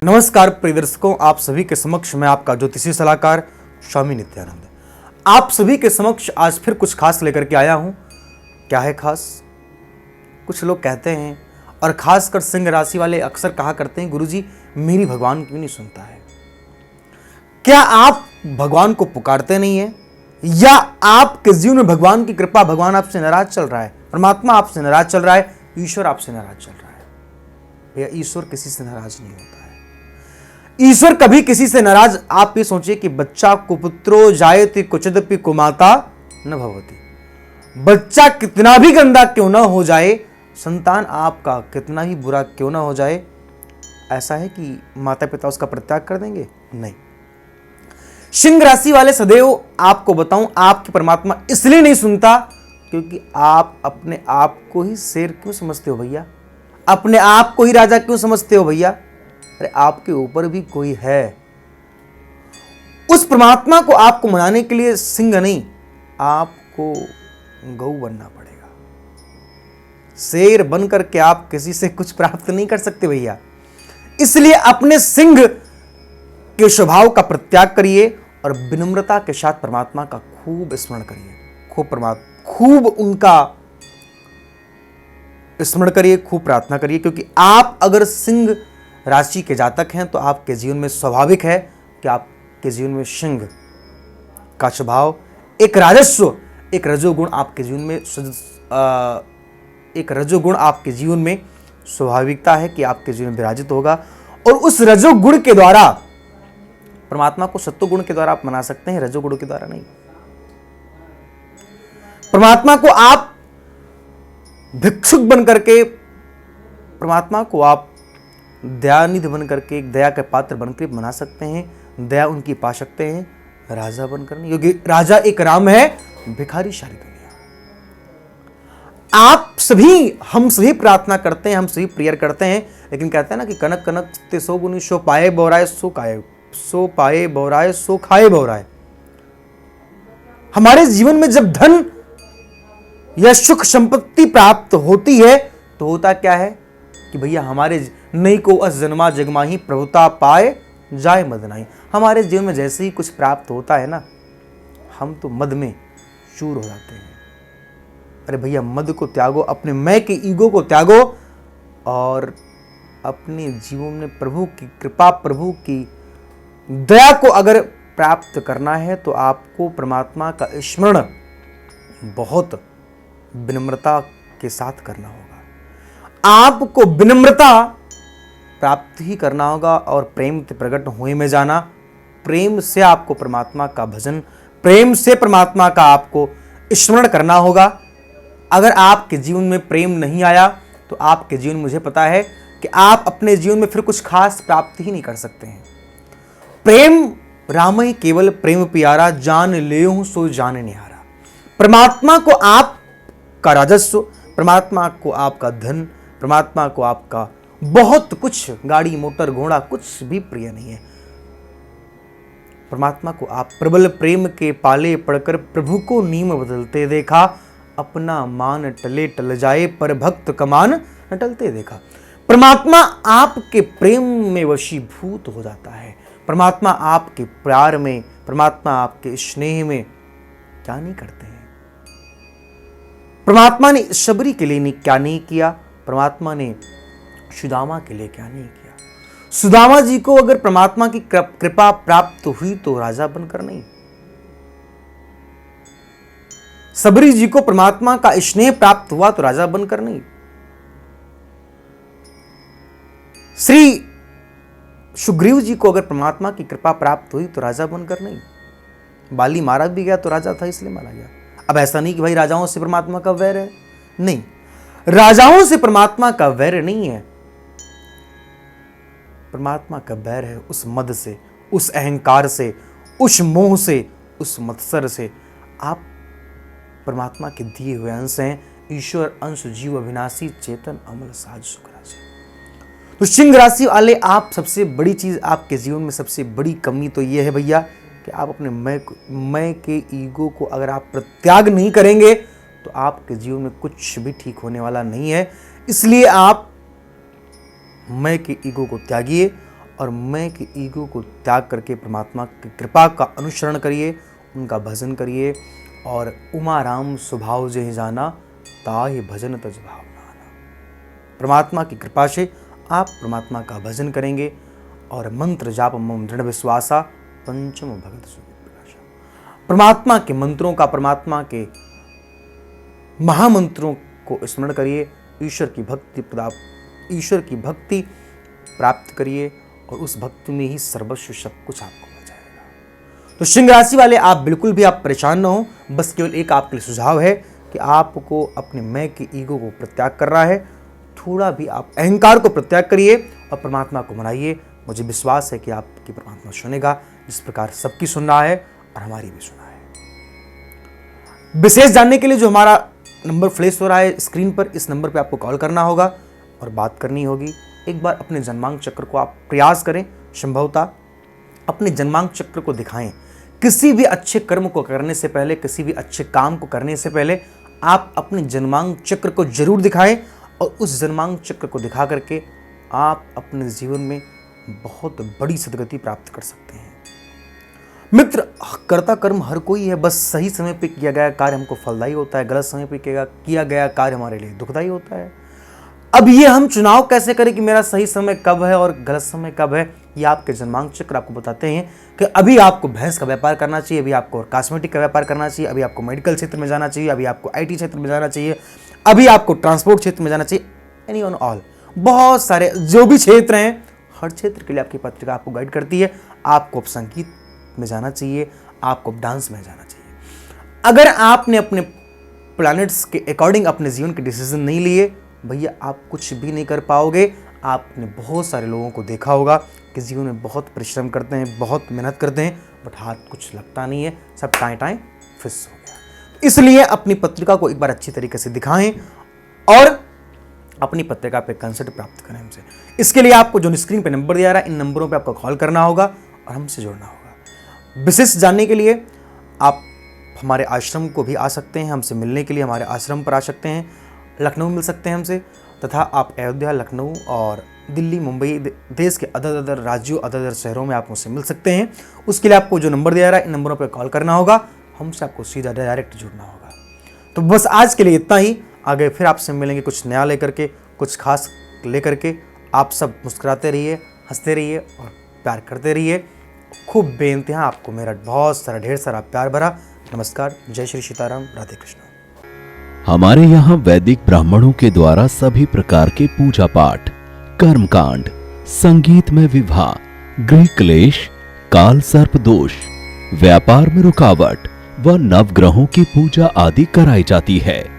नमस्कार प्रिय दर्शकों, आप सभी के समक्ष मैं आपका ज्योतिषी सलाहकार स्वामी नित्यानंद आप सभी के समक्ष आज फिर कुछ खास लेकर के आया हूं। क्या है खास? कुछ लोग कहते हैं और खासकर सिंह राशि वाले अक्सर कहा करते हैं, गुरुजी मेरी भगवान क्यों नहीं सुनता है। क्या आप भगवान को पुकारते नहीं है, या आपके जीवन में भगवान की कृपा, भगवान आपसे नाराज चल रहा है, परमात्मा आपसे नाराज चल रहा है, ईश्वर आपसे नाराज चल रहा है। भैया ईश्वर किसी से नाराज नहीं होता है। ईश्वर कभी किसी से नाराज, आप ये सोचिए कि बच्चा कुपुत्रो जायते क्वचिदपि कुमाता न भवति। बच्चा कितना भी गंदा क्यों ना हो जाए, संतान आपका कितना ही बुरा क्यों ना हो जाए, ऐसा है कि माता पिता उसका परित्याग कर देंगे? नहीं। सिंह राशि वाले सदैव आपको बताऊं, आपकी परमात्मा इसलिए नहीं सुनता क्योंकि आप अपने आप को ही शेर क्यों समझते हो भैया, अपने आप को ही राजा क्यों समझते हो भैया। अरे आपके ऊपर भी कोई है। उस परमात्मा को आपको मनाने के लिए सिंह नहीं, आपको गौ बनना पड़ेगा। शेर बनकर के आप किसी से कुछ प्राप्त नहीं कर सकते भैया। इसलिए अपने सिंह के स्वभाव का परित्याग करिए और विनम्रता के साथ परमात्मा का खूब स्मरण करिए, खूब उनका स्मरण करिए, खूब प्रार्थना करिए। क्योंकि आप अगर सिंह राशि के जातक हैं तो आपके जीवन में स्वाभाविक है कि आपके जीवन में सिंह का स्वभाव, एक राजस्व, एक रजोगुण आपके जीवन में एक रजोगुण आपके जीवन में स्वाभाविकता है कि आपके जीवन में विराजित होगा। और उस रजोगुण के द्वारा परमात्मा को सत्वगुण के द्वारा आप मना सकते हैं, रजोगुण के द्वारा नहीं। परमात्मा को आप भिक्षुक बन करके, परमात्मा को आप दयानिधि बन करके, एक दया के पात्र बनकर बना सकते हैं, दया उनकी पा सकते हैं, राजा बनकर नहीं। क्योंकि राजा एक राम है, भिखारी सारी दुनिया। आप सभी, हम सभी प्रार्थना करते हैं, हम सभी प्रेयर करते हैं, लेकिन कहते हैं ना कि कनक कनक ते सो गुनी सो पाए बहुराए सो खाए, सो पाए बहुराए सो खाए बहुराए। हमारे जीवन में जब धन या सुख संपत्ति प्राप्त होती है तो होता क्या है कि भैया हमारे नहीं को अस जन्मा जगमाही प्रभुता पाए जाए मद नहीं। हमारे जीवन में जैसे ही कुछ प्राप्त होता है ना, हम तो मद में चूर हो जाते हैं। अरे भैया मद को त्यागो, अपने मैं के ईगो को त्यागो और अपने जीवन में प्रभु की कृपा, प्रभु की दया को अगर प्राप्त करना है तो आपको परमात्मा का स्मरण बहुत विनम्रता के साथ करना होगा। आपको विनम्रता प्राप्त ही करना होगा और प्रेम से प्रकट हुए में जाना। प्रेम से आपको परमात्मा का भजन, प्रेम से परमात्मा का आपको स्मरण करना होगा। अगर आपके जीवन में प्रेम नहीं आया तो आपके जीवन, मुझे पता है कि आप अपने जीवन में फिर कुछ खास प्राप्त ही नहीं कर सकते हैं। प्रेम राम ही केवल प्रेम प्यारा, जान लेहूं सो जान निहारा। परमात्मा को आपका राजस्व, परमात्मा को आपका धन, परमात्मा को आपका बहुत कुछ, गाड़ी मोटर घोड़ा कुछ भी प्रिय नहीं है। परमात्मा को आप प्रबल प्रेम के पाले पड़कर प्रभु को नीम बदलते देखा। अपना मान टले टल जाए पर भक्त कमान न टलते देखा। परमात्मा आपके प्रेम में वशीभूत हो जाता है। परमात्मा आपके प्यार में, परमात्मा आपके स्नेह में क्या नहीं करते हैं। परमात्मा ने शबरी के लिए क्या नहीं किया, परमात्मा ने सुदामा के लिए क्या नहीं किया। सुदामा जी को अगर परमात्मा की कृपा प्राप्त हुई तो राजा बनकर नहीं, सबरी जी को परमात्मा का स्नेह प्राप्त हुआ तो राजा बनकर नहीं, श्री सुग्रीव जी को अगर परमात्मा की कृपा प्राप्त हुई तो राजा बनकर नहीं। बाली मारा भी गया तो राजा था इसलिए मारा गया। अब ऐसा नहीं कि भाई राजाओं से परमात्मा का वैर है, नहीं, राजाओं से परमात्मा का वैर नहीं है। परमात्मा का बैर है उस मद से, उस अहंकार से, उस मोह से, उस मत्सर से। आप परमात्मा के दिए हुए अंश हैं, ईश्वर अंश जीव अविनाशी चेतन अमल साज सुख राशि। तो सिंह राशि वाले आप, सबसे बड़ी चीज आपके जीवन में सबसे बड़ी कमी तो यह है भैया कि आप अपने मैं के ईगो को अगर आप प्रत्याग नहीं करेंगे तो आपके जीवन में कुछ भी ठीक होने वाला नहीं है। इसलिए आप मैं के ईगो को त्यागिए और मैं की ईगो को त्याग करके परमात्मा की कृपा का अनुसरण करिए, उनका भजन करिए। और उमा राम स्वभाव जे जाना, ताहि भजन तज भावना। परमात्मा की कृपा से आप परमात्मा का भजन करेंगे और मंत्र जाप मम दृढ़ विश्वासा पंचम भगत सुप्रकाशा। परमात्मा के मंत्रों का, परमात्मा के महामंत्रों को स्मरण करिए, ईश्वर की भक्ति प्राप्त करिए और उस भक्ति में ही सर्वस्व सब कुछ आपको मिल जाएगा। तो सिंह राशि वाले, आप बिल्कुल भी आप परेशान न हो। बस केवल एक आपके लिए सुझाव है कि आपको अपने मैं की ईगो को प्रत्याग करना है। थोड़ा भी आप अहंकार को प्रत्याग करिए और परमात्मा को मनाइए। मुझे विश्वास है कि आपकी परमात्मा सुनेगा, जिस प्रकार सबकी सुन रहा है और हमारी भी सुना है। विशेष जानने के लिए जो हमारा नंबर फ्लैश हो रहा है स्क्रीन पर, इस नंबर पे आपको कॉल करना होगा और बात करनी होगी। एक बार अपने जन्मांक चक्र को आप प्रयास करें, संभवतः अपने जन्मांक चक्र को दिखाएं। किसी भी अच्छे कर्म को करने से पहले, किसी भी अच्छे काम को करने से पहले आप अपने जन्मांक चक्र को जरूर दिखाएं और उस जन्मांक चक्र को दिखा करके आप अपने जीवन में बहुत बड़ी सद्गति प्राप्त कर सकते हैं। मित्र, कर्ता कर्म हर कोई है, बस सही समय पे किया गया कार्य हमको फलदायी होता है, गलत समय पे किया गया कार्य हमारे लिए दुखदायी होता है। अब ये हम चुनाव कैसे करें कि मेरा सही समय कब है और गलत समय कब है? ये आपके जन्मांक चक्र आपको बताते हैं कि अभी आपको भैंस का व्यापार करना चाहिए, अभी आपको कॉस्मेटिक का व्यापार करना चाहिए, अभी आपको मेडिकल क्षेत्र में जाना चाहिए, अभी आपको IT क्षेत्र में जाना चाहिए, अभी आपको ट्रांसपोर्ट क्षेत्र में जाना चाहिए। एनी ऑन ऑल, बहुत सारे जो भी क्षेत्र हैं, हर क्षेत्र के लिए आपकी पत्रिका आपको गाइड करती है। आपको संगीत में जाना चाहिए, आपको डांस में जाना चाहिए। अगर आपने अपने प्लैनेट्स के अकॉर्डिंग अपने जीवन के डिसीजन नहीं लिए, भैया आप कुछ भी नहीं कर पाओगे। आपने बहुत सारे लोगों को देखा होगा कि जीवन में बहुत परिश्रम करते हैं, बहुत मेहनत करते हैं, बट हाथ कुछ लगता नहीं है, सब टाएं फिस हो गया। इसलिए अपनी पत्रिका को एक बार अच्छी तरीके से दिखाएं और अपनी पत्रिका पे कंसल्ट प्राप्त करें हमसे। इसके लिए आपको जो स्क्रीन पे नंबर दिया रहा है, इन नंबरों पे आपको कॉल करना होगा और हमसे जुड़ना होगा। विशेष जानने के लिए आप हमारे आश्रम को भी आ सकते हैं, हमसे मिलने के लिए हमारे आश्रम पर आ सकते हैं। लखनऊ मिल सकते हैं हमसे, तथा आप अयोध्या, लखनऊ और दिल्ली, मुंबई, देश के अदर राज्यों, अदर शहरों में आप मुझसे मिल सकते हैं। उसके लिए आपको जो नंबर दिया रहा है, इन नंबरों पर कॉल करना होगा, हमसे आपको सीधा डायरेक्ट जुड़ना होगा। तो बस आज के लिए इतना ही। आगे फिर आपसे मिलेंगे कुछ नया लेकर के, कुछ खास लेकर के। आप सब मुस्कुराते रहिए, हंसते रहिए और प्यार करते रहिए। खूब बेइंतहा आपको मेरा बहुत सारा, ढेर सारा प्यार भरा नमस्कार। जय श्री सीताराम, राधे कृष्ण। हमारे यहाँ वैदिक ब्राह्मणों के द्वारा सभी प्रकार के पूजा पाठ, कर्मकांड, संगीत में विवाह, गृह क्लेश, काल सर्प दोष, व्यापार में रुकावट व नवग्रहों की पूजा आदि कराई जाती है।